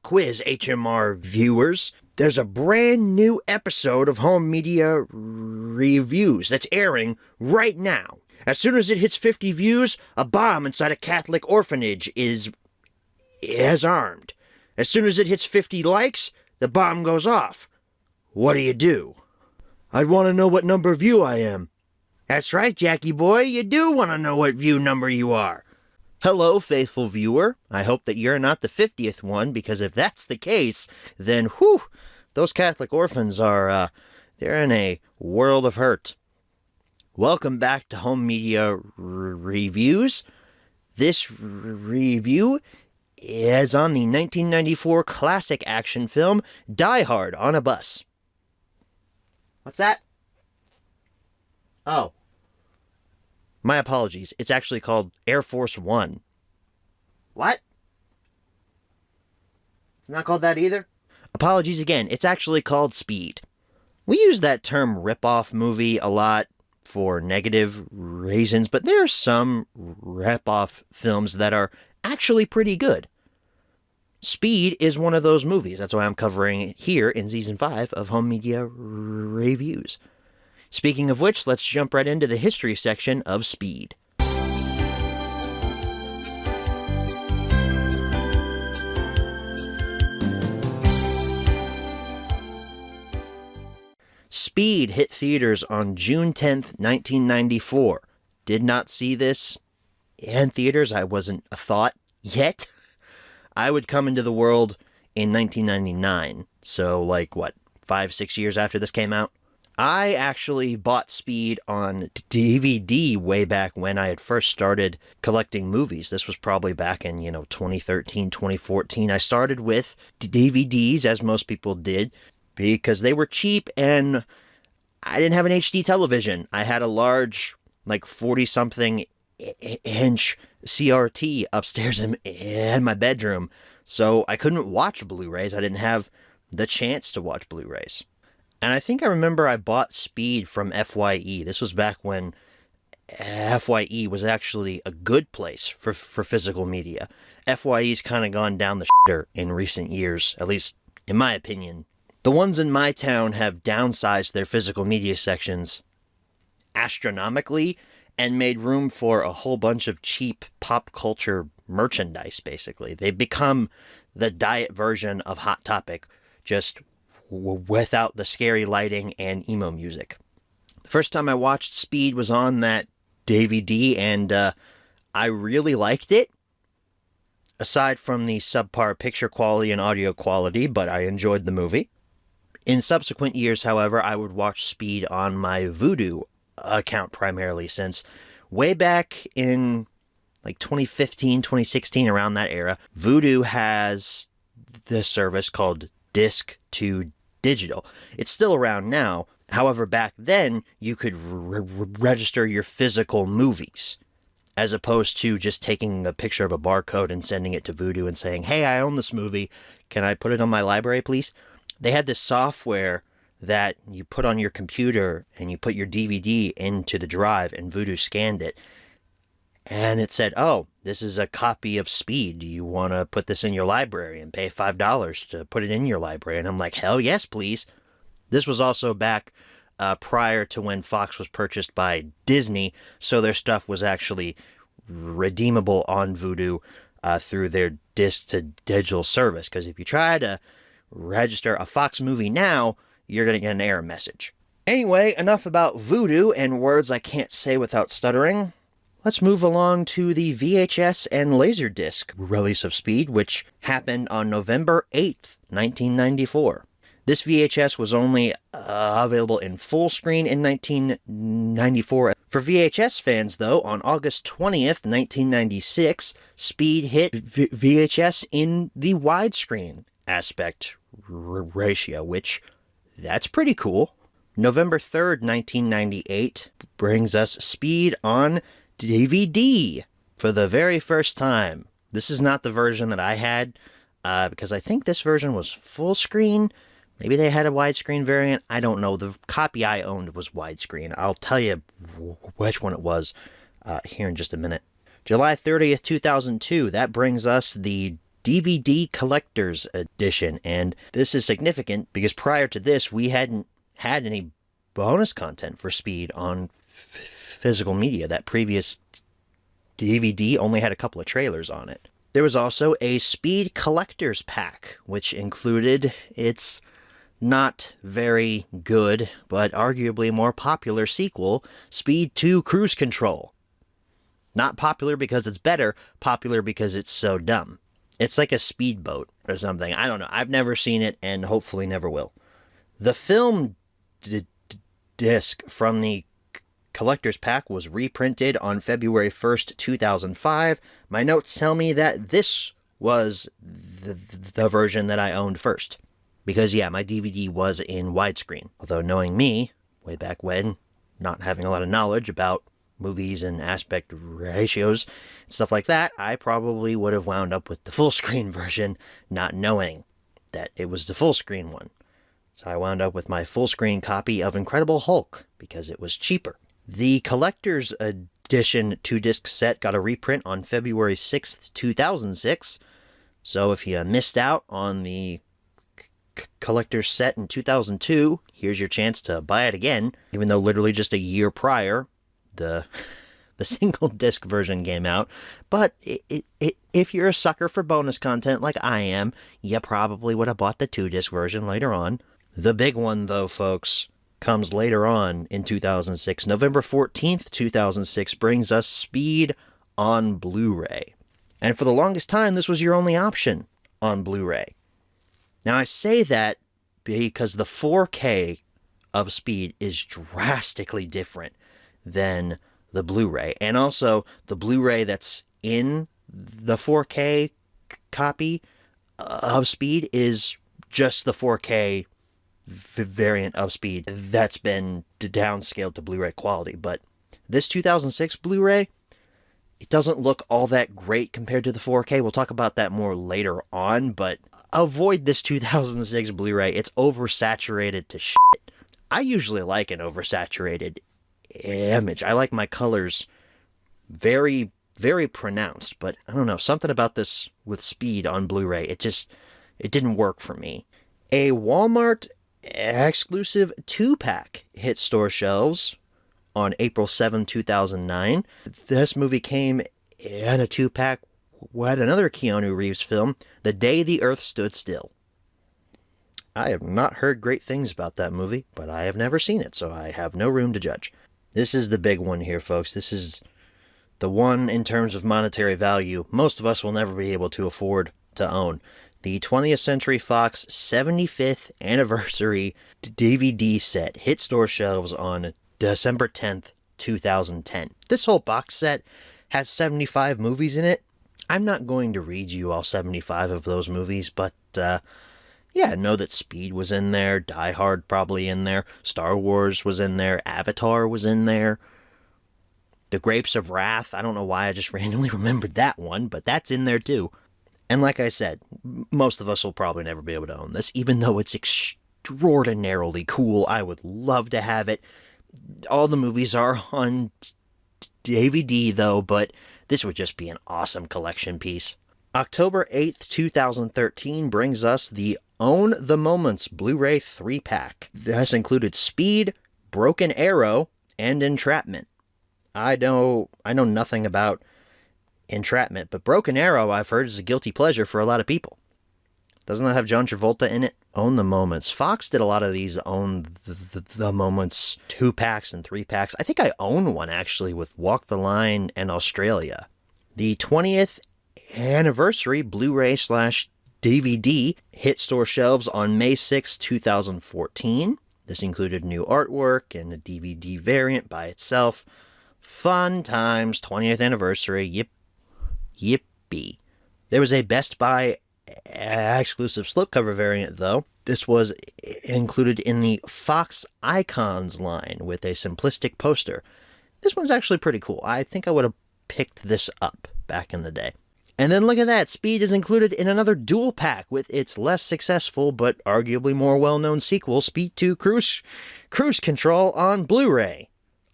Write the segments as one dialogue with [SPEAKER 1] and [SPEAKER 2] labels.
[SPEAKER 1] quiz, HMR viewers. There's a brand new episode of Home Media Reviews that's airing right now. As soon as it hits 50 views, a bomb inside a Catholic orphanage is armed. As soon as it hits 50 likes, the bomb goes off. What do? I'd want to know what number view I am. That's right, Jackie boy, you do want to know what view number you are. Hello, faithful viewer. I hope that you're not the 50th one, because if that's the case, then whew, those Catholic orphans are, they're in a world of hurt. Welcome back to Home Media Reviews. This review is on the 1994 classic action film Die Hard on a Bus. What's that? Oh. My apologies. It's actually called Air Force One. What? It's not called that either? Apologies again. It's actually called Speed. We use that term rip-off movie a lot for negative reasons, but there are some rip-off films that are actually pretty good. Speed is one of those movies. That's why I'm covering it here in Season 5 of Home Media Reviews. Speaking of which, let's jump right into the history section of Speed. Speed hit theaters on June 10th, 1994. Did not see this in theaters. I wasn't a thought yet. I would come into the world in 1999. So, 5-6 years after this came out. I actually bought Speed on DVD way back when I had first started collecting movies. This was probably back in, 2013, 2014. I started with DVDs, as most people did, because they were cheap and I didn't have an HD television. I had a large, 40-something inch CRT upstairs in my bedroom, so I couldn't watch Blu-rays. I didn't have the chance to watch Blu-rays. And I think I remember I bought Speed from FYE. This was back when FYE was actually a good place for physical media. FYE's kind of gone down the shitter in recent years, at least in my opinion. The ones in my town have downsized their physical media sections astronomically and made room for a whole bunch of cheap pop culture merchandise, basically. They've become the diet version of Hot Topic, just without the scary lighting and emo music. The first time I watched Speed was on that DVD, and I really liked it. Aside from the subpar picture quality and audio quality, but I enjoyed the movie. In subsequent years, however, I would watch Speed on my Vudu account primarily, since way back in 2015, 2016, around that era, Vudu has this service called Disc to Digital. It's still around now. However, back then, you could register your physical movies, as opposed to just taking a picture of a barcode and sending it to Vudu and saying, hey, I own this movie. Can I put it on my library, please? They had this software that you put on your computer and you put your DVD into the drive, and Vudu scanned it. And it said, oh, this is a copy of Speed. Do you want to put this in your library and pay $5 to put it in your library? And I'm like, hell yes, please. This was also back prior to when Fox was purchased by Disney, so their stuff was actually redeemable on Vudu through their disc to digital service. Because if you try to register a Fox movie now, you're going to get an error message. Anyway, enough about Vudu and words I can't say without stuttering. Let's move along to the VHS and Laserdisc release of Speed, which happened on November 8th, 1994. This VHS was only available in full screen in 1994. For VHS fans, though, on August 20th, 1996, Speed hit VHS in the widescreen aspect ratio, which, that's pretty cool. November 3rd, 1998, brings us Speed on DVD for the very first time. This is not the version that I had, because I think this version was full screen. Maybe they had a widescreen variant. I don't know. The copy I owned was widescreen. I'll tell you which one it was here in just a minute. July 30th, 2002. That brings us the DVD Collector's Edition. And this is significant because prior to this, we hadn't had any bonus content for Speed on physical media. That previous DVD only had a couple of trailers on it. There was also a Speed Collector's Pack, which included its not very good, but arguably more popular sequel, Speed 2 Cruise Control. Not popular because it's better, popular because it's so dumb. It's like a speedboat or something. I don't know. I've never seen it and hopefully never will. The film disc from the Collector's Pack was reprinted on February 1st, 2005. My notes tell me that this was the version that I owned first. Because, yeah, my DVD was in widescreen. Although, knowing me, way back when, not having a lot of knowledge about movies and aspect ratios and stuff like that, I probably would have wound up with the full screen version, not knowing that it was the full screen one. So I wound up with my full screen copy of Incredible Hulk, because it was cheaper. The Collector's Edition 2-disc set got a reprint on February 6th, 2006. So if you missed out on the collector's set in 2002, here's your chance to buy it again, even though literally just a year prior, the single disc version came out. But if you're a sucker for bonus content like I am, you probably would have bought the 2-disc version later on. The big one, though, folks, comes later on in 2006. November 14th, 2006 brings us Speed on Blu-ray. And for the longest time, this was your only option on Blu-ray. Now, I say that because the 4K of Speed is drastically different than the Blu-ray. And also, the Blu-ray that's in the 4K copy of Speed is just the 4K variant of Speed that's been downscaled to Blu-ray quality. But this 2006 Blu-ray, it doesn't look all that great compared to the 4K. We'll talk about that more later on, but avoid this 2006 Blu-ray. It's oversaturated to shit. I usually like an oversaturated image. I like my colors very, very pronounced, but I don't know, something about this with Speed on Blu-ray, it didn't work for me. A Walmart exclusive 2-pack hit store shelves on April 7, 2009. This movie came in a 2-pack with another Keanu Reeves film, The Day the Earth Stood Still. I have not heard great things about that movie, but I have never seen it, so I have no room to judge. This is the big one here, folks. This is the one in terms of monetary value most of us will never be able to afford to own. The 20th Century Fox 75th Anniversary DVD set hit store shelves on December 10th, 2010. This whole box set has 75 movies in it. I'm not going to read you all 75 of those movies, but yeah, know that Speed was in there, Die Hard probably in there, Star Wars was in there, Avatar was in there, The Grapes of Wrath, I don't know why I just randomly remembered that one, but that's in there too. And like I said, most of us will probably never be able to own this, even though it's extraordinarily cool. I would love to have it. All the movies are on DVD, though, but this would just be an awesome collection piece. October 8th, 2013 brings us the Own the Moments Blu-ray 3-pack. This included Speed, Broken Arrow, and Entrapment. I know nothing about Entrapment, but Broken Arrow, I've heard, is a guilty pleasure for a lot of people. Doesn't that have John Travolta in it? Own the Moments. Fox did a lot of these Own the Moments 2-packs and 3-packs. I think I own one, actually, with Walk the Line and Australia. The 20th Anniversary Blu-ray/DVD hit store shelves on May 6, 2014. This included new artwork and a DVD variant by itself. Fun times, 20th Anniversary, yippee. There was a Best Buy exclusive slipcover variant, though. This was included in the Fox Icons line with a simplistic poster. This one's actually pretty cool. I think I would have picked this up back in the day. And then look at that, Speed is included in another dual pack with its less successful but arguably more well-known sequel, Speed 2 Cruise Control on Blu-ray.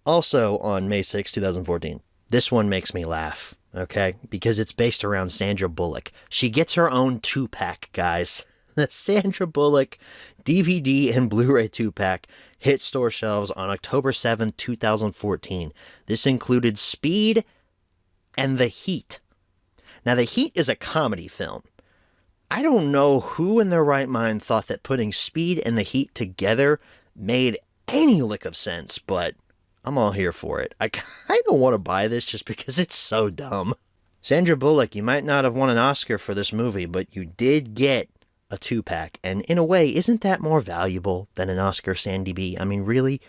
[SPEAKER 1] Also on May 6, 2014. This one makes me laugh. okay? Because it's based around Sandra Bullock. She gets her own 2-pack, guys. The Sandra Bullock DVD and Blu-ray 2-pack hit store shelves on October 7th, 2014. This included Speed and The Heat. Now, The Heat is a comedy film. I don't know who in their right mind thought that putting Speed and The Heat together made any lick of sense, but I'm all here for it. I kind of want to buy this just because it's so dumb. Sandra Bullock, you might not have won an Oscar for this movie, but you did get a 2-pack, and in a way, isn't that more valuable than an Oscar Sandy B? I mean, really?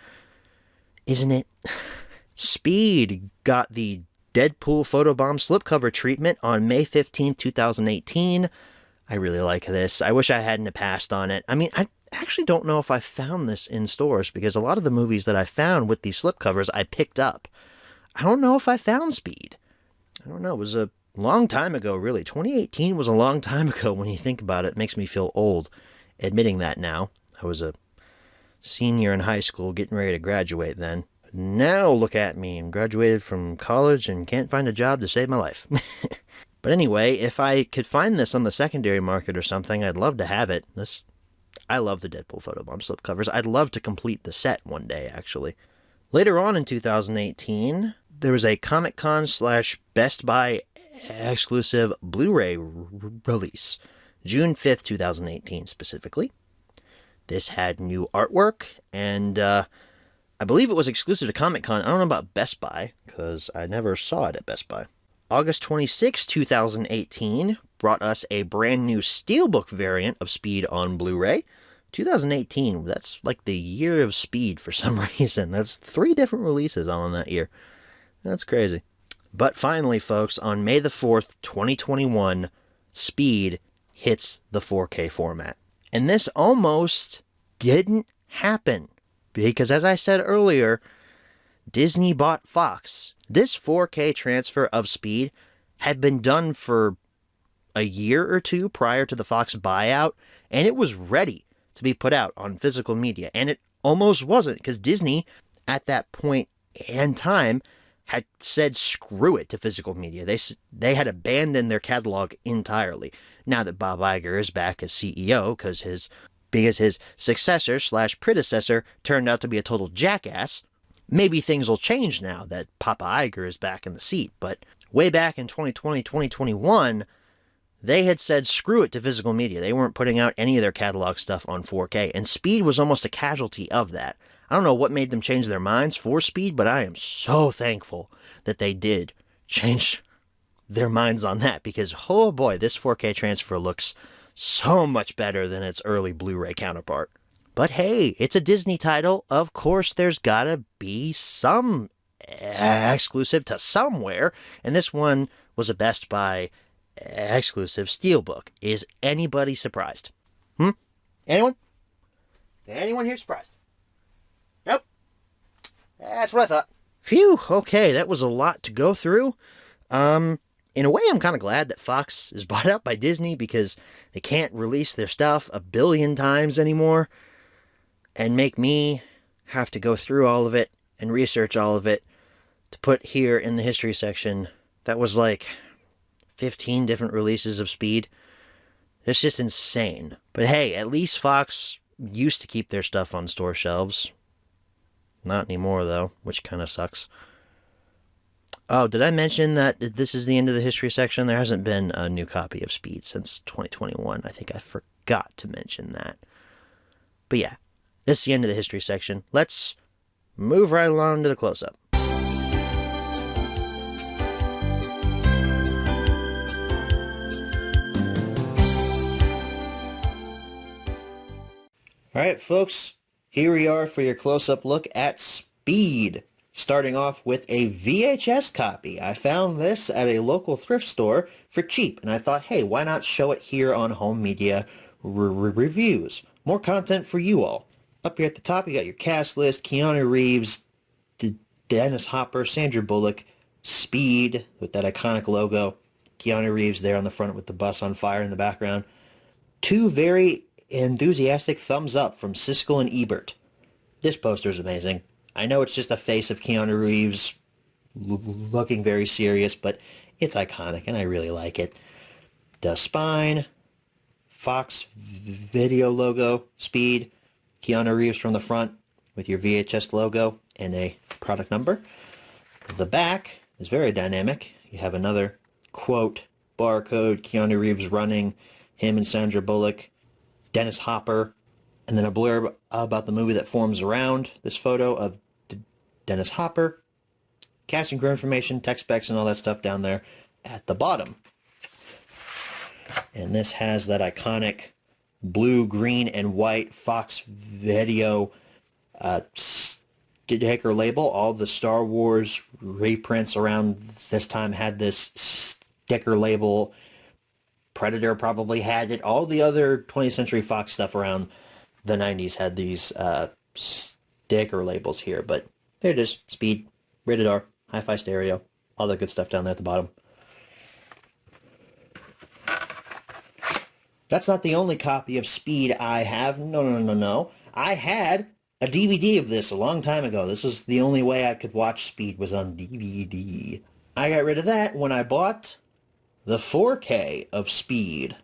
[SPEAKER 1] Isn't it? Speed got the Deadpool photobomb slipcover treatment on May 15th, 2018. I really like this. I wish I hadn't passed on it. I mean, I actually don't know if I found this in stores, because a lot of the movies that I found with these slipcovers I picked up. I don't know if I found Speed. I don't know. It was a long time ago, really. 2018 was a long time ago when you think about it. It makes me feel old admitting that now. I was a senior in high school getting ready to graduate then. Now look at me. I'm graduated from college and can't find a job to save my life. But anyway, if I could find this on the secondary market or something, I'd love to have it. I love the Deadpool photobomb slipcovers. I'd love to complete the set one day, actually. Later on in 2018, there was a Comic-Con / Best Buy exclusive Blu-ray release. June 5th, 2018 specifically. This had new artwork, and I believe it was exclusive to Comic-Con. I don't know about Best Buy, because I never saw it at Best Buy. August 26, 2018 brought us a brand new Steelbook variant of Speed on Blu-ray. 2018, that's like the year of Speed for some reason. That's 3 different releases all in that year. That's crazy. But finally, folks, on May the 4th, 2021, Speed hits the 4K format. And this almost didn't happen, because as I said earlier, Disney bought Fox. This 4K transfer of Speed had been done for a year or two prior to the Fox buyout, and it was ready to be put out on physical media. And it almost wasn't, because Disney, at that point in time, had said screw it to physical media. They had abandoned their catalog entirely. Now that Bob Iger is back as CEO, because his successor / predecessor turned out to be a total jackass, maybe things will change now that Papa Iger is back in the seat. But way back in 2020, 2021, they had said screw it to physical media. They weren't putting out any of their catalog stuff on 4K, and Speed was almost a casualty of that. I don't know what made them change their minds for Speed, but I am so thankful that they did change their minds on that, because, oh boy, this 4K transfer looks so much better than its early Blu-ray counterpart. But hey, it's a Disney title. Of course, there's gotta be some exclusive to somewhere, and this one was a Best Buy exclusive Steelbook. Is anybody surprised? Anyone? Anyone here surprised? Nope. That's what I thought. Phew, okay, that was a lot to go through. In a way, I'm kind of glad that Fox is bought out by Disney, because they can't release their stuff a billion times anymore and make me have to go through all of it and research all of it to put here in the history section. That was like 15 different releases of Speed. It's just insane. But hey, at least Fox used to keep their stuff on store shelves. Not anymore, though, which kind of sucks. Oh, did I mention that this is the end of the history section? There hasn't been a new copy of Speed since 2021. I think I forgot to mention that. But yeah, this is the end of the history section. Let's move right along to the close-up. Alright, folks, here we are for your close-up look at Speed. Starting off with a VHS copy. I found this at a local thrift store for cheap, and I thought, hey, why not show it here on Home Media Reviews? More content for you all. Up here at the top, you got your cast list: Keanu Reeves, Dennis Hopper, Sandra Bullock, Speed with that iconic logo. Keanu Reeves there on the front with the bus on fire in the background. 2 very enthusiastic thumbs up from Siskel and Ebert. This poster is amazing. I know it's just a face of Keanu Reeves looking very serious, but It's iconic, and I really like it. The spine, Fox Video logo, Speed, Keanu Reeves from the front with your VHS logo and a product number. The back is very dynamic. You have another quote, barcode, Keanu Reeves running, him and Sandra Bullock, Dennis Hopper, and then a blurb about the movie that forms around this photo of Dennis Hopper. Casting crew information, tech specs, and all that stuff down there at the bottom. And this has that iconic blue, green, and white Fox Video sticker label. All the Star Wars reprints around this time had this sticker label. Predator probably had it. All the other 20th Century Fox stuff around the 90s had these sticker labels here. But there it is. Speed, rated R, hi-fi stereo, all that good stuff down there at the bottom. That's not the only copy of Speed I have. No. I had a DVD of this a long time ago. This was the only way I could watch Speed was on DVD. I got rid of that when I bought the 4K of Speed.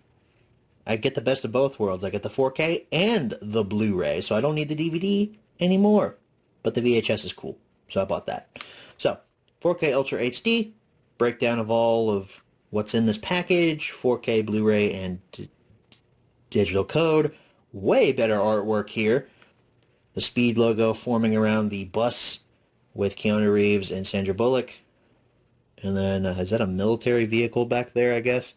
[SPEAKER 1] I get the best of both worlds. I get the 4K and the Blu-ray, so I don't need the DVD anymore. But the VHS is cool, so I bought that. So, 4K Ultra HD, breakdown of all of what's in this package, 4K Blu-ray and digital code. Way better artwork here. The Speed logo forming around the bus with Keanu Reeves and Sandra Bullock. And then, is that a military vehicle back there, I guess?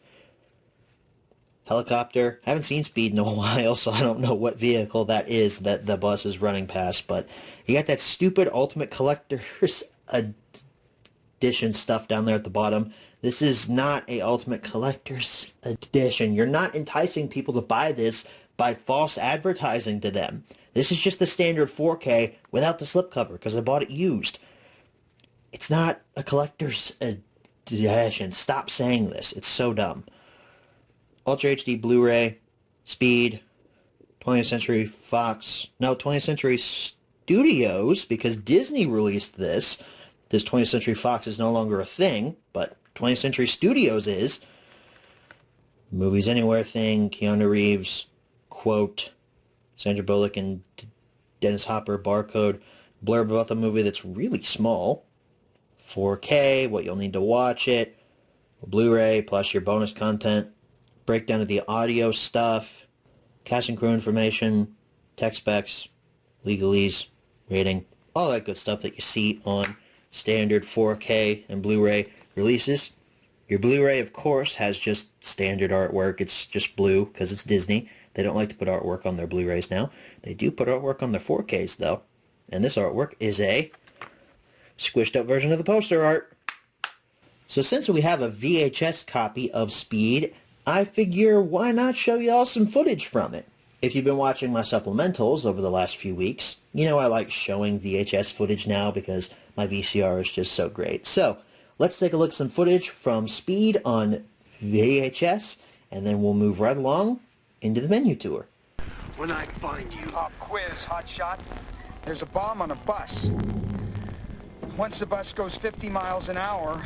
[SPEAKER 1] Helicopter. Haven't seen Speed in a while, so I don't know what vehicle that is that the bus is running past. But you got that stupid Ultimate Collector's Edition stuff down there at the bottom. This is not a Ultimate Collector's Edition. You're not enticing people to buy this by false advertising to them. This is just the standard 4K without the slipcover because I bought it used. It's not a collector's edition. Stop saying this. It's so dumb. Ultra HD Blu-ray, Speed, 20th Century Fox. No, 20th Century Studios, because Disney released this. This 20th Century Fox is no longer a thing, but 20th Century Studios is. Movies Anywhere thing, Keanu Reeves, quote, Sandra Bullock and Dennis Hopper, barcode, blurb about the movie that's really small. 4K, what you'll need to watch it, Blu-ray plus your bonus content, breakdown of the audio stuff, cast and crew information, tech specs, legalese, rating, all that good stuff that you see on standard 4K and Blu-ray releases. Your Blu-ray, of course, has just standard artwork. It's just blue because it's Disney. They don't like to put artwork on their Blu-rays now. They do put artwork on their 4Ks, though. And this artwork is a squished up version of the poster art. So since we have a VHS copy of Speed, I figure why not show y'all some footage from it. If you've been watching my supplementals over the last few weeks, you know I like showing VHS footage now because my VCR is just so great. So let's take a look at some footage from Speed on VHS, and then we'll move right along into the menu tour.
[SPEAKER 2] When I find you...
[SPEAKER 3] Pop quiz, hotshot. There's a bomb on a bus. Once the bus goes 50 miles an hour,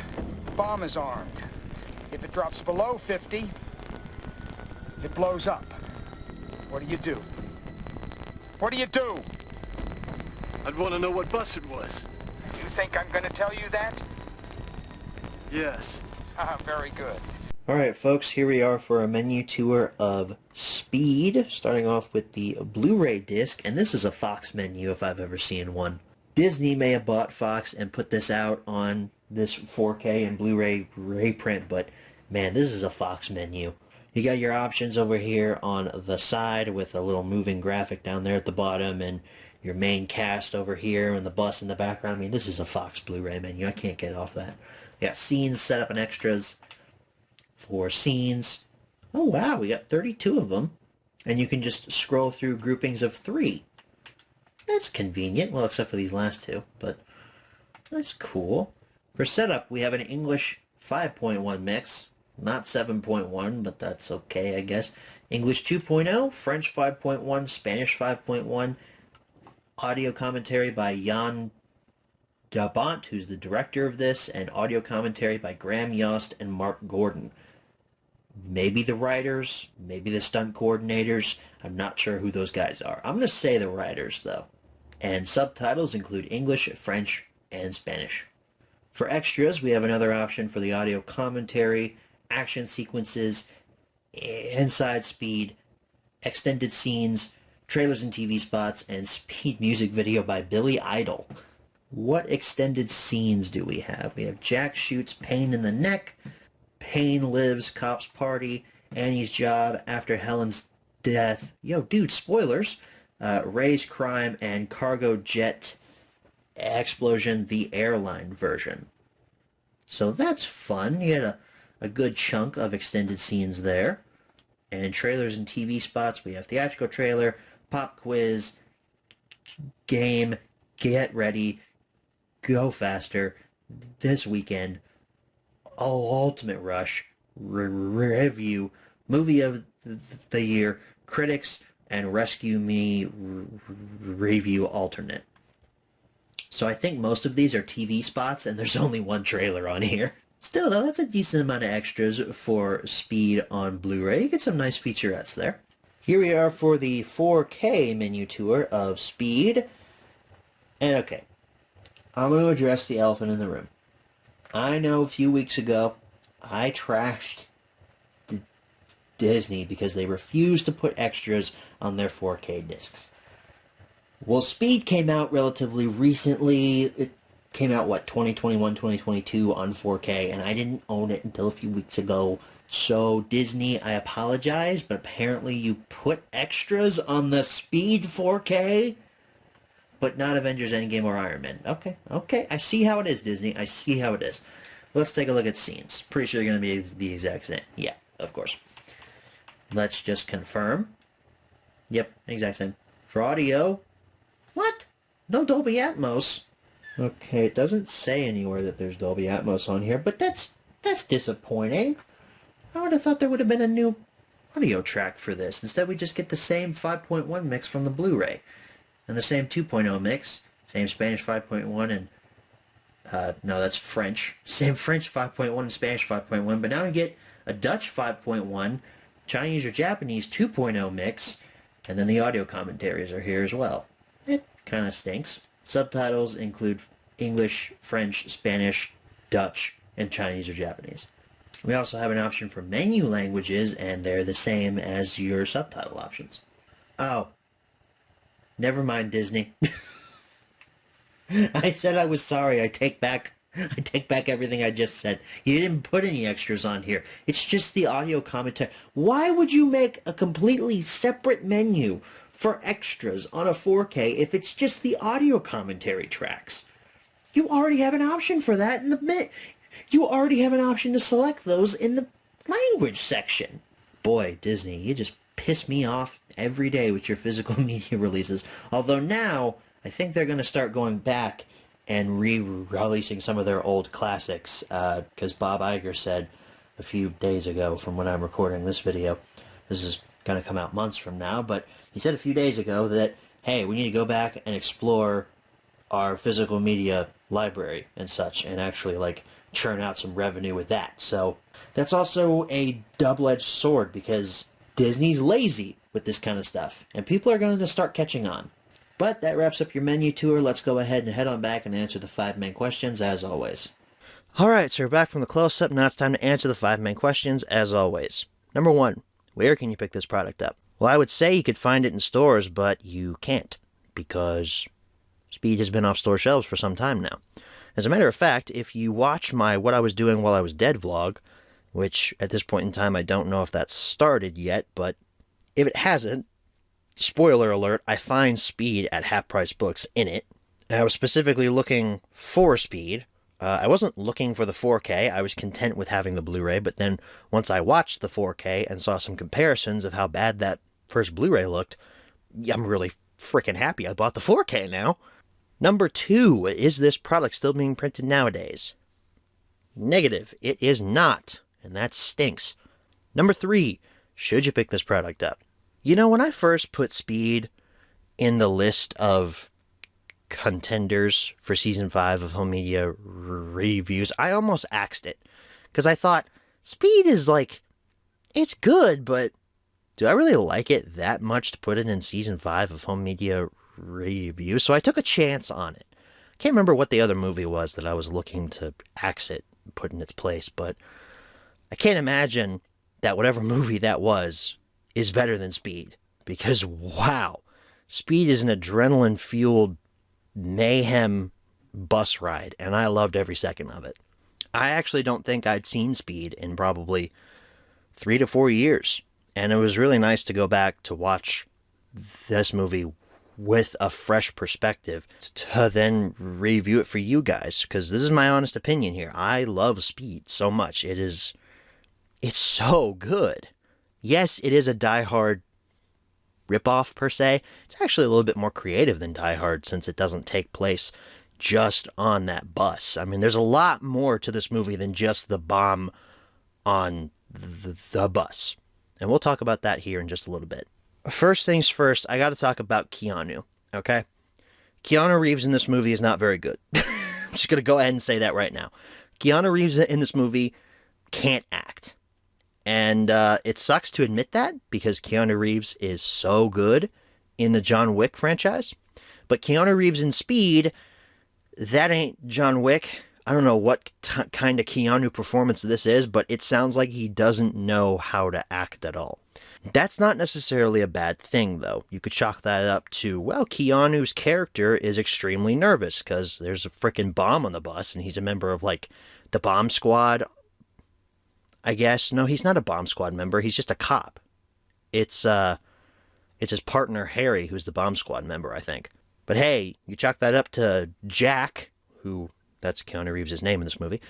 [SPEAKER 3] the bomb is armed. If it drops below 50, it blows up. What do you do? What do you do?
[SPEAKER 2] I'd want to know what bus it was.
[SPEAKER 3] You think I'm going to tell you that?
[SPEAKER 2] Yes.
[SPEAKER 3] Very good.
[SPEAKER 1] Alright folks, here we are for a menu tour of Speed, starting off with the Blu-ray disc, and this is a Fox menu if I've ever seen one. Disney may have bought Fox and put this out on this 4K and Blu-ray reprint, but man, this is a Fox menu. You got your options over here on the side with a little moving graphic down there at the bottom, and your main cast over here and the bus in the background. I mean, this is a Fox Blu-ray menu. I can't get off that. You got scenes set up and extras for scenes. Oh wow, we got 32 of them. And you can just scroll through groupings of 3. That's convenient. Well, except for these last two, but that's cool. For setup, we have an English 5.1 mix. Not 7.1, but that's okay, I guess. English 2.0, French 5.1, Spanish 5.1. Audio commentary by Jan Dabont, who's the director of this, and audio commentary by Graham Yost and Mark Gordon. Maybe the writers, maybe the stunt coordinators. I'm not sure who those guys are. I'm going to say the writers, though. And subtitles include English, French, and Spanish. For extras, we have another option for the audio commentary, action sequences, inside Speed, extended scenes, trailers and TV spots, and Speed music video by Billy Idol. What extended scenes do we have? We have Jack shoots Payne in the neck, Payne lives, cops party, Annie's job after Helen's death. Yo, dude, spoilers. Ray's crime, and cargo jet explosion, the airline version. So that's fun. You had a good chunk of extended scenes there. And trailers and TV spots, we have theatrical trailer, pop quiz, game, get ready, go faster, this weekend, Ultimate Rush, review, movie of the year, critics, and Rescue Me review alternate. So I think most of these are TV spots, and there's only one trailer on here. Still, though, that's a decent amount of extras for Speed on Blu-ray. You get some nice featurettes there. Here we are for the 4K menu tour of Speed. And okay, I'm going to address the elephant in the room. I know a few weeks ago, I trashed Disney because they refused to put extras on their 4K discs. Well, Speed came out relatively recently. It came out, 2021, 2022 on 4K, and I didn't own it until a few weeks ago. So, Disney, I apologize, but apparently you put extras on the Speed 4K, but not Avengers Endgame or Iron Man. Okay, I see how it is, Disney. I see how it is. Let's take a look at scenes. Pretty sure they're going to be the exact same. Yeah, of course. Let's just confirm. Yep, exact same. For audio, what? No Dolby Atmos. Okay, it doesn't say anywhere that there's Dolby Atmos on here, but that's disappointing. I would have thought there would have been a new audio track for this. Instead, we just get the same 5.1 mix from the Blu-ray. And the same 2.0 mix, same Spanish 5.1 and, no, that's French. Same French 5.1 and Spanish 5.1, but now we get a Dutch 5.1, Chinese or Japanese 2.0 mix, and then the audio commentaries are here as well. It kind of stinks. Subtitles include English, French, Spanish, Dutch, and Chinese or Japanese. We also have an option for menu languages, and they're the same as your subtitle options. Oh. Never mind, Disney. I said I was sorry. I take back everything I just said. You didn't put any extras on here. It's just the audio commentary. Why would you make a completely separate menu for extras on a 4K if it's just the audio commentary tracks? You already have an option for that in the You already have an option to select those in the language section. Boy, Disney, you just piss me off every day with your physical media releases. Although now, I think they're going to start going back and re-releasing some of their old classics, because Bob Iger said a few days ago, from when I'm recording this video, this is going to come out months from now, but he said a few days ago that, hey, we need to go back and explore our physical media library and such, and actually, churn out some revenue with that. So that's also a double-edged sword, because Disney's lazy with this kind of stuff, and people are going to start catching on. But that wraps up your menu tour. Let's go ahead and head on back and answer the 5 main questions, as always. Alright, so we're back from the close-up. Now it's time to answer the 5 main questions, as always. Number 1, where can you pick this product up? Well, I would say you could find it in stores, but you can't, because Speed has been off store shelves for some time now. As a matter of fact, if you watch my What I Was Doing While I Was Dead vlog, which at this point in time I don't know if that's started yet, but if it hasn't, spoiler alert, I find Speed at Half Price Books in it. I was specifically looking for Speed. I wasn't looking for the 4K. I was content with having the Blu-ray, but then once I watched the 4K and saw some comparisons of how bad that first Blu-ray looked, I'm really freaking happy I bought the 4K now. Number 2, is this product still being printed nowadays? Negative, it is not, and that stinks. Number 3, should you pick this product up? You know, when I first put Speed in the list of contenders for season 5 of Home Media Reviews, I almost axed it. Because I thought, Speed is like, it's good, but do I really like it that much to put it in season 5 of Home Media Reviews? So I took a chance on it. I can't remember what the other movie was that I was looking to axe it, put in its place, but I can't imagine that whatever movie that was is better than Speed. Because, wow, Speed is an adrenaline-fueled mayhem bus ride, and I loved every second of it. I actually don't think I'd seen Speed in probably 3 to 4 years, and it was really nice to go back to watch this movie with a fresh perspective to then review it for you guys, because this is my honest opinion here. I love Speed so much. It's so good. Yes, it is a Die Hard ripoff per se. It's actually a little bit more creative than Die Hard, since it doesn't take place just on that bus. I mean, there's a lot more to this movie than just the bomb on the bus. And we'll talk about that here in just a little bit. First things first, I got to talk about Keanu, okay? Keanu Reeves in this movie is not very good. I'm just going to go ahead and say that right now. Keanu Reeves in this movie can't act. And it sucks to admit that, because Keanu Reeves is so good in the John Wick franchise. But Keanu Reeves in Speed, that ain't John Wick. I don't know what kind of Keanu performance this is, but it sounds like he doesn't know how to act at all. That's not necessarily a bad thing, though. You could chalk that up to, well, Keanu's character is extremely nervous because there's a freaking bomb on the bus, and he's a member of, like, the bomb squad, I guess. No, he's not a bomb squad member. He's just a cop. It's his partner, Harry, who's the bomb squad member, I think. But hey, you chalk that up to Jack, who, that's Keanu Reeves' name in this movie.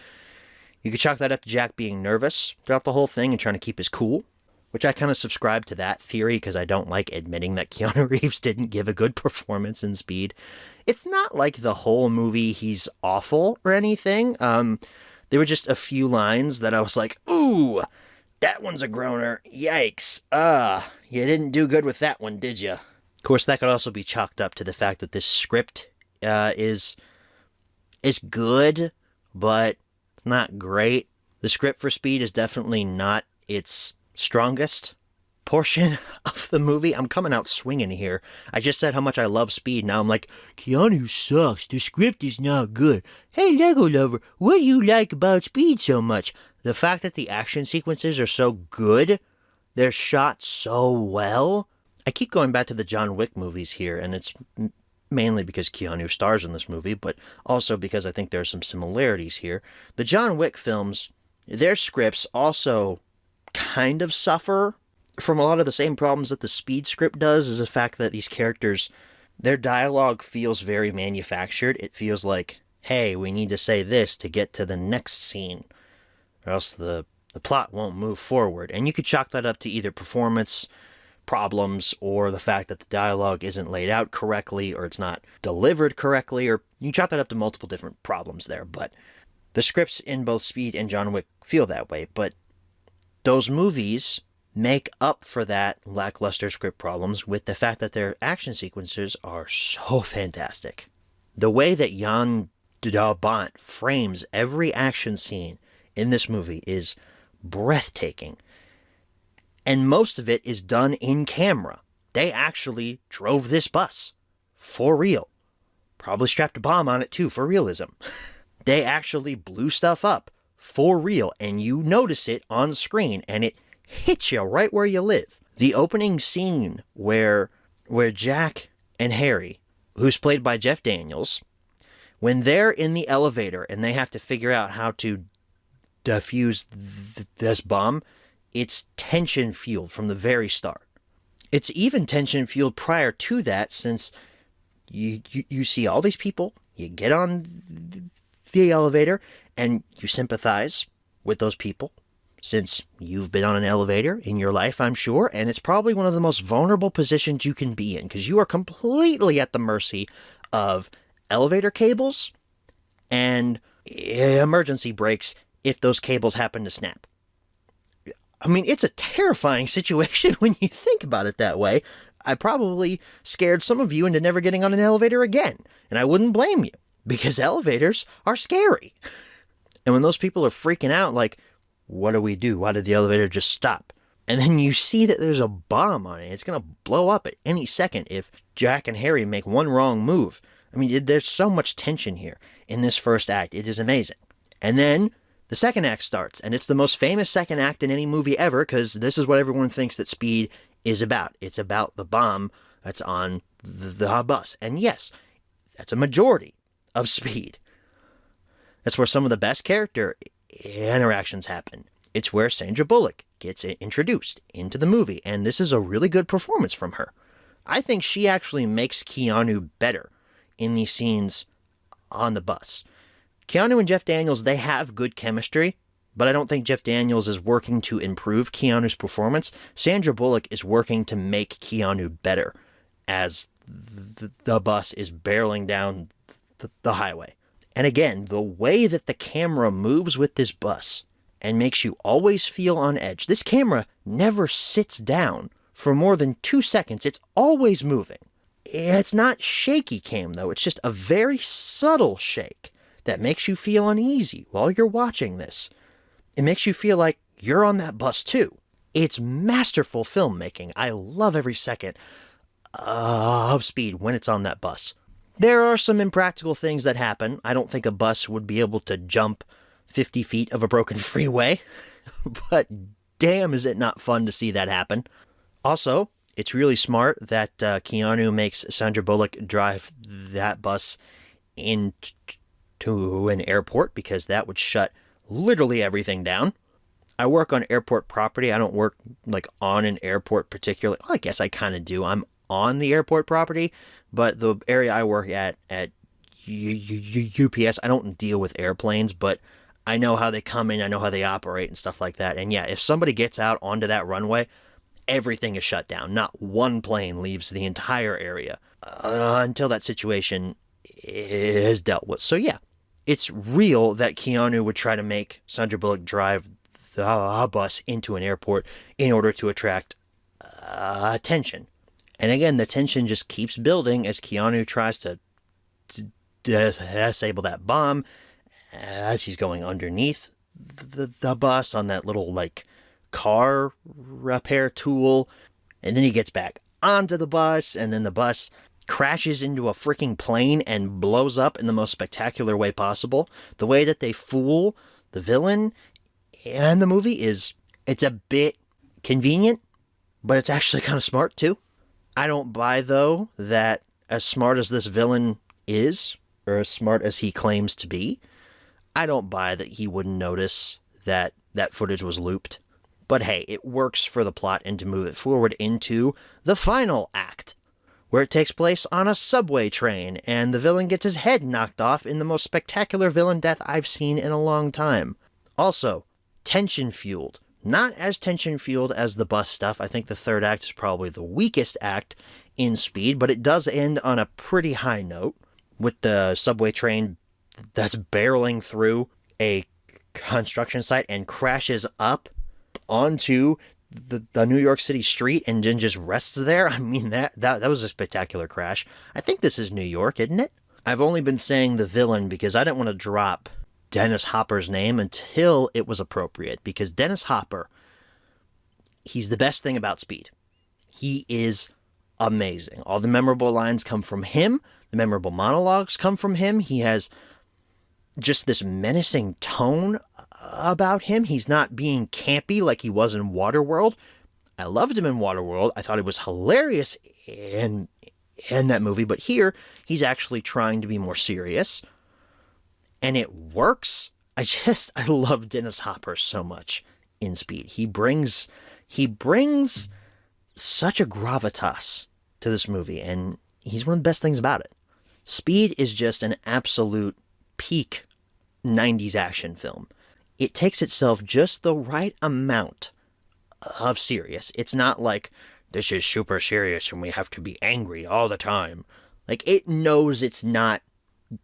[SPEAKER 1] You could chalk that up to Jack being nervous throughout the whole thing and trying to keep his cool, which I kind of subscribe to that theory because I don't like admitting that Keanu Reeves didn't give a good performance in Speed. It's not like the whole movie he's awful or anything. There were just a few lines that I was like, ooh, that one's a groaner. Yikes. You didn't do good with that one, did you? Of course, that could also be chalked up to the fact that this script is good, but it's not great. The script for Speed is definitely not its strongest portion of the movie. I'm coming out swinging here. I just said how much I love Speed. Now I'm like, Keanu sucks. The script is not good. Hey, Lego lover, what do you like about Speed so much? The fact that the action sequences are so good. They're shot so well. I keep going back to the John Wick movies here, and it's mainly because Keanu stars in this movie, but also because I think there are some similarities here. The John Wick films, their scripts also kind of suffer from a lot of the same problems that the Speed script does, is the fact that these characters, their dialogue feels very manufactured. It feels like, hey, we need to say this to get to the next scene, or else the plot won't move forward. And you could chalk that up to either performance problems or the fact that the dialogue isn't laid out correctly or it's not delivered correctly, or you chalk that up to multiple different problems there. But the scripts in both Speed and John Wick feel that way. But those movies make up for that lackluster script problems with the fact that their action sequences are so fantastic. The way that Jan de Bont frames every action scene in this movie is breathtaking. And most of it is done in camera. They actually drove this bus. For real. Probably strapped a bomb on it too, for realism. They actually blew stuff up. For real. And you notice it on screen, and it hits you right where you live. The opening scene where Jack and Harry, who's played by Jeff Daniels, when they're in the elevator and they have to figure out how to defuse this bomb, it's tension-fueled from the very start. It's even tension-fueled prior to that, since you see all these people, you get on the elevator, and you sympathize with those people, since you've been on an elevator in your life, I'm sure, and it's probably one of the most vulnerable positions you can be in, because you are completely at the mercy of elevator cables and emergency brakes if those cables happen to snap. I mean, it's a terrifying situation when you think about it that way. I probably scared some of you into never getting on an elevator again. And I wouldn't blame you, because elevators are scary. And when those people are freaking out, like, what do we do? Why did the elevator just stop? And then you see that there's a bomb on it. It's going to blow up at any second if Jack and Harry make one wrong move. I mean, there's so much tension here in this first act. It is amazing. And then the second act starts, and it's the most famous second act in any movie ever, because this is what everyone thinks that Speed is about. It's about the bomb that's on the bus. And yes, that's a majority of Speed. That's where some of the best character interactions happen. It's where Sandra Bullock gets introduced into the movie, and this is a really good performance from her. I think she actually makes Keanu better in these scenes on the bus. Keanu and Jeff Daniels, they have good chemistry, but I don't think Jeff Daniels is working to improve Keanu's performance. Sandra Bullock is working to make Keanu better as the bus is barreling down the highway. And again, the way that the camera moves with this bus and makes you always feel on edge. This camera never sits down for more than 2 seconds. It's always moving. It's not shaky cam, though. It's just a very subtle shake that makes you feel uneasy while you're watching this. It makes you feel like you're on that bus, too. It's masterful filmmaking. I love every second of Speed when it's on that bus. There are some impractical things that happen. I don't think a bus would be able to jump 50 feet of a broken freeway, but damn is it not fun to see that happen. Also, it's really smart that Keanu makes Sandra Bullock drive that bus into an airport, because that would shut literally everything down. I work on airport property. I don't work like on an airport particularly. Well, I guess I kind of do. I'm on the airport property, but the area I work at UPS, I don't deal with airplanes, but I know how they come in, I know how they operate and stuff like that. And yeah, if somebody gets out onto that runway, everything is shut down. Not one plane leaves the entire area until that situation is dealt with. So yeah, it's real that Keanu would try to make Sandra Bullock drive the bus into an airport in order to attract attention. And again, the tension just keeps building as Keanu tries to disable that bomb as he's going underneath the bus on that little, like, car repair tool. And then he gets back onto the bus, and then the bus crashes into a freaking plane and blows up in the most spectacular way possible. The way that they fool the villain and the movie it's a bit convenient, but it's actually kind of smart too. I don't buy, though, that as smart as this villain is, or as smart as he claims to be, I don't buy that he wouldn't notice that that footage was looped. But hey, it works for the plot and to move it forward into the final act, where it takes place on a subway train, and the villain gets his head knocked off in the most spectacular villain death I've seen in a long time. Also, tension-fueled. Not as tension-fueled as the bus stuff. I think the third act is probably the weakest act in Speed, but it does end on a pretty high note, with the subway train that's barreling through a construction site and crashes up onto the New York City street and then just rests there. I mean, that was a spectacular crash. I think this is New York, isn't it? I've only been saying the villain because I didn't want to drop Dennis Hopper's name until it was appropriate, because Dennis Hopper, he's the best thing about Speed. He is amazing. All the memorable lines come from him. The memorable monologues come from him. He has just this menacing tone about him. He's not being campy like he was in Waterworld. I loved him in Waterworld. I thought it was hilarious in that movie, but here he's actually trying to be more serious, and it works. I love Dennis Hopper so much in Speed. He brings such a gravitas to this movie, and he's one of the best things about it. Speed is just an absolute peak 90s action film. It takes itself just the right amount of serious. It's not like, this is super serious and we have to be angry all the time. Like, it knows it's not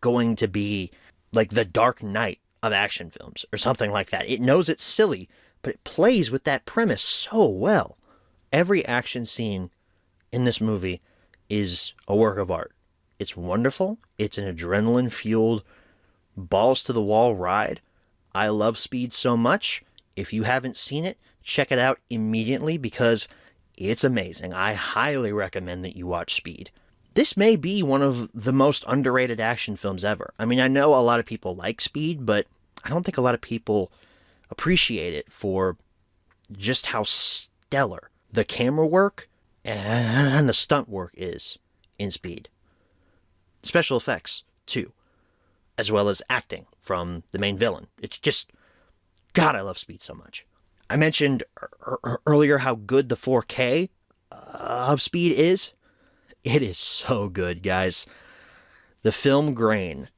[SPEAKER 1] going to be like the Dark Knight of action films or something like that. It knows it's silly, but it plays with that premise so well. Every action scene in this movie is a work of art. It's wonderful. It's an adrenaline-fueled, balls-to-the-wall ride. I love Speed so much. If you haven't seen it, check it out immediately because it's amazing. I highly recommend that you watch Speed. This may be one of the most underrated action films ever. I mean, I know a lot of people like Speed, but I don't think a lot of people appreciate it for just how stellar the camera work and the stunt work is in Speed. Special effects, too, as well as acting from the main villain. It's just, God, I love Speed so much. I mentioned earlier how good the 4K of Speed is. It is so good, guys. The film grain,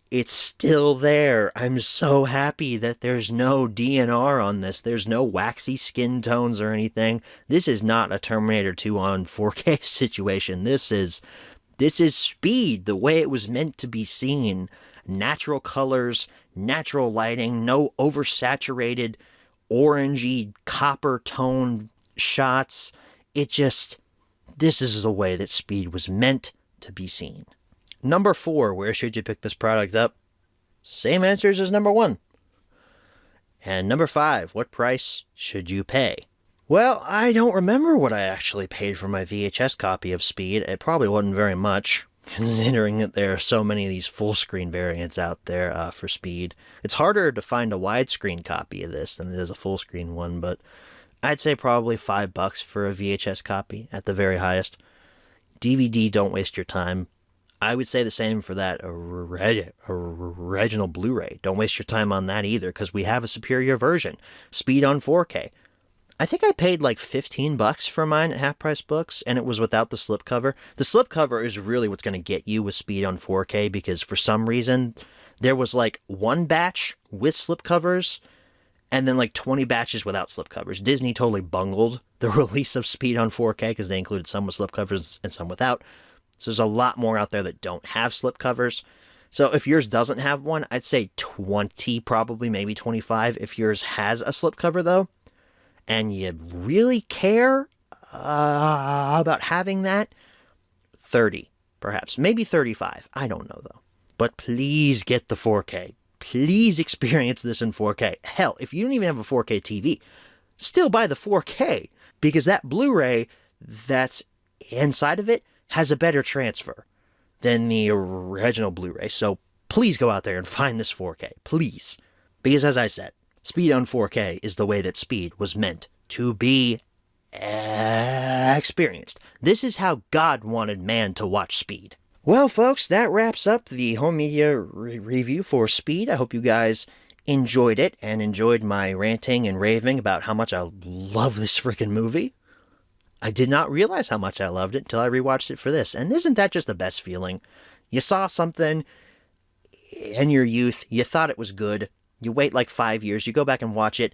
[SPEAKER 1] it's still there. I'm so happy that there's no DNR on this. There's no waxy skin tones or anything. This is not a Terminator 2 on 4K situation. This is Speed, the way it was meant to be seen. Natural colors, natural lighting, no oversaturated, orangey, copper tone shots. This is the way that Speed was meant to be seen. Number 4, where should you pick this product up? Same answers as number 1. And number 5, what price should you pay? Well, I don't remember what I actually paid for my VHS copy of Speed. It probably wasn't very much, considering that there are so many of these full screen variants out there for Speed. It's harder to find a widescreen copy of this than it is a full screen one, but I'd say probably $5 for a VHS copy at the very highest. DVD, don't waste your time. I would say the same for that original Blu-ray. Don't waste your time on that either, because we have a superior version. Speed on 4K. I think I paid like $15 for mine at Half Price Books, and it was without the slipcover. The slipcover is really what's going to get you with Speed on 4K, because for some reason, there was like one batch with slipcovers, and then like 20 batches without slipcovers. Disney totally bungled the release of Speed on 4K because they included some with slipcovers and some without. So there's a lot more out there that don't have slipcovers. So if yours doesn't have one, I'd say 20, probably maybe 25. If yours has a slipcover though, and you really care about having that, 30 perhaps, maybe 35. I don't know though. But please get the 4K. Please experience this in 4K. Hell, if you don't even have a 4K TV, still buy the 4K, because that Blu-ray that's inside of it has a better transfer than the original Blu-ray. So please go out there and find this 4K, please. Because as I said, Speed on 4K is the way that Speed was meant to be experienced. This is how God wanted man to watch Speed. Well, folks, that wraps up the home media review for Speed. I hope you guys enjoyed it and enjoyed my ranting and raving about how much I love this freaking movie. I did not realize how much I loved it until I rewatched it for this. And isn't that just the best feeling? You saw something in your youth, you thought it was good, you wait like 5 years, you go back and watch it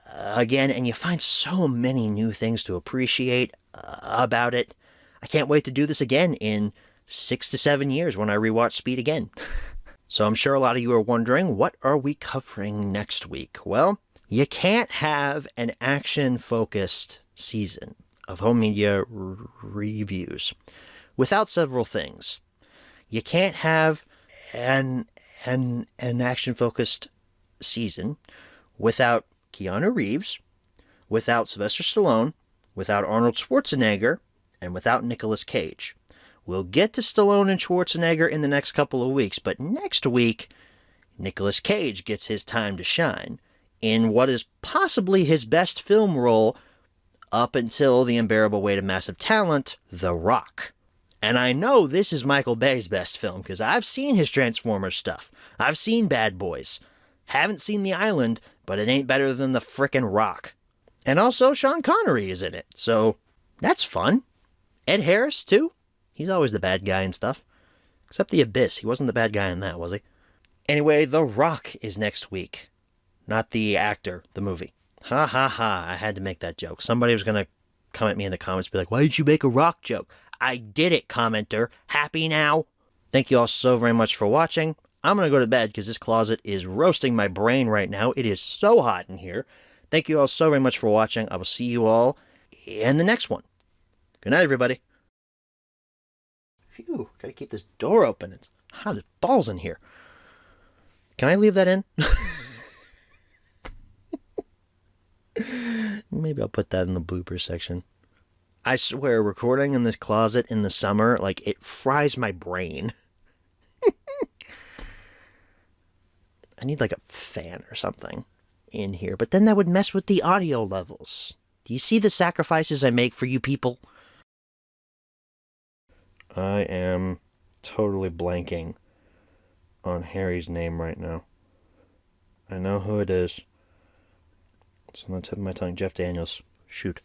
[SPEAKER 1] again, and you find so many new things to appreciate about it. I can't wait to do this again in 6 to 7 years when I rewatch Speed again. So I'm sure a lot of you are wondering, what are we covering next week? Well, you can't have an action-focused season of home media reviews without several things. You can't have an action-focused season without Keanu Reeves, without Sylvester Stallone, without Arnold Schwarzenegger, and without Nicolas Cage. We'll get to Stallone and Schwarzenegger in the next couple of weeks, but next week, Nicolas Cage gets his time to shine in what is possibly his best film role up until The Unbearable Weight of Massive Talent, The Rock. And I know this is Michael Bay's best film, because I've seen his Transformers stuff. I've seen Bad Boys. Haven't seen The Island, but it ain't better than The frickin' Rock. And also, Sean Connery is in it, so that's fun. Ed Harris, too. He's always the bad guy and stuff. Except The Abyss. He wasn't the bad guy in that, was he? Anyway, The Rock is next week. Not the actor, the movie. Ha ha ha, I had to make that joke. Somebody was going to come at me in the comments and be like, why did you make a Rock joke? I did it, commenter. Happy now? Thank you all so very much for watching. I'm going to go to bed because this closet is roasting my brain right now. It is so hot in here. Thank you all so very much for watching. I will see you all in the next one. Good night, everybody. Phew, gotta keep this door open. It's hot as balls in here. Can I leave that in? Maybe I'll put that in the blooper section. I swear, recording in this closet in the summer, like, it fries my brain. I need, like, a fan or something in here, but then that would mess with the audio levels. Do you see the sacrifices I make for you people? I am totally blanking on Harry's name right now. I know who it is. It's on the tip of my tongue. Jeff Daniels. Shoot.